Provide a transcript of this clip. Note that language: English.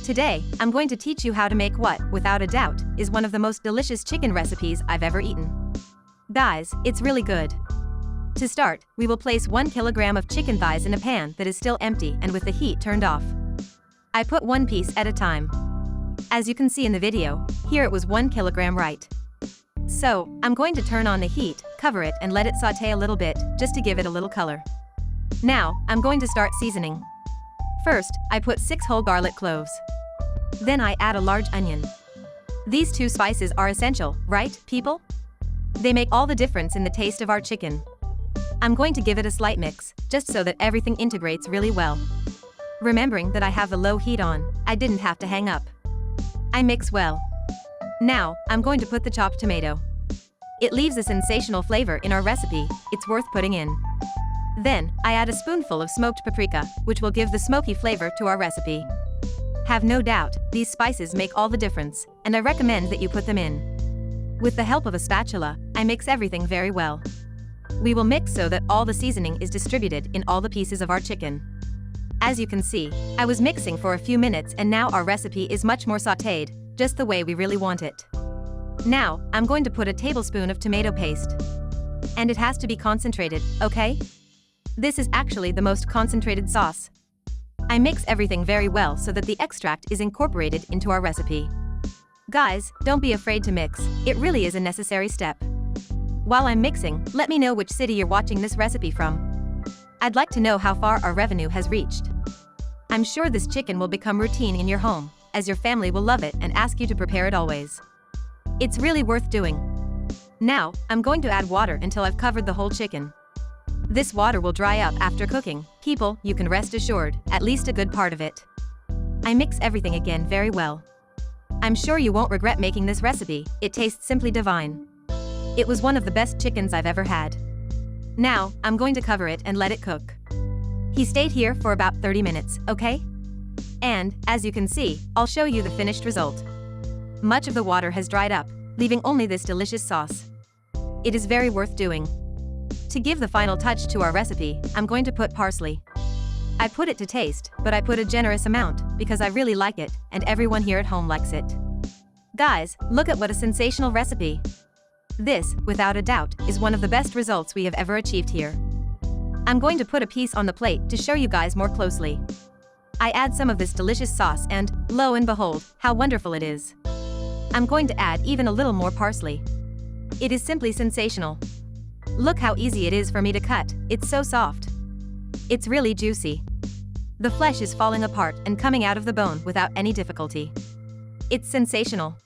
Today, I'm going to teach you how to make what, without a doubt, is one of the most delicious chicken recipes I've ever eaten. Guys, it's really good. To start, we will place 1 kilogram of chicken thighs in a pan that is still empty and with the heat turned off. I put one piece at a time. As you can see in the video, here it was 1 kilogram right. So, I'm going to turn on the heat, cover it and let it saute a little bit, just to give it a little color. Now, I'm going to start seasoning. First, I put 6 whole garlic cloves. Then I add a large onion. These 2 spices are essential, right, people? They make all the difference in the taste of our chicken. I'm going to give it a slight mix, just so that everything integrates really well. Remembering that I have the low heat on, I didn't have to hang up. I mix well. Now, I'm going to put the chopped tomato. It leaves a sensational flavor in our recipe, it's worth putting in. Then, I add a spoonful of smoked paprika, which will give the smoky flavor to our recipe. Have no doubt, these spices make all the difference, and I recommend that you put them in. With the help of a spatula, I mix everything very well. We will mix so that all the seasoning is distributed in all the pieces of our chicken. As you can see, I was mixing for a few minutes and now our recipe is much more sautéed, just the way we really want it. Now, I'm going to put a tablespoon of tomato paste. And it has to be concentrated, okay? This is actually the most concentrated sauce. I mix everything very well so that the extract is incorporated into our recipe. Guys, don't be afraid to mix, it really is a necessary step. While I'm mixing, let me know which city you're watching this recipe from. I'd like to know how far our revenue has reached. I'm sure this chicken will become routine in your home, as your family will love it and ask you to prepare it always. It's really worth doing. Now, I'm going to add water until I've covered the whole chicken. This water will dry up after cooking. People, you can rest assured, at least a good part of it. I mix everything again very well. I'm sure you won't regret making this recipe, it tastes simply divine. It was one of the best chickens I've ever had. Now, I'm going to cover it and let it cook. He stayed here for about 30 minutes, okay? And, as you can see, I'll show you the finished result. Much of the water has dried up, leaving only this delicious sauce. It is very worth doing. To give the final touch to our recipe, I'm going to put parsley. I put it to taste, but I put a generous amount, because I really like it, and everyone here at home likes it. Guys, look at what a sensational recipe. This, without a doubt, is one of the best results we have ever achieved here. I'm going to put a piece on the plate to show you guys more closely. I add some of this delicious sauce and, lo and behold, how wonderful it is. I'm going to add even a little more parsley. It is simply sensational. Look how easy it is for me to cut, it's so soft. It's really juicy. The flesh is falling apart and coming out of the bone without any difficulty. It's sensational.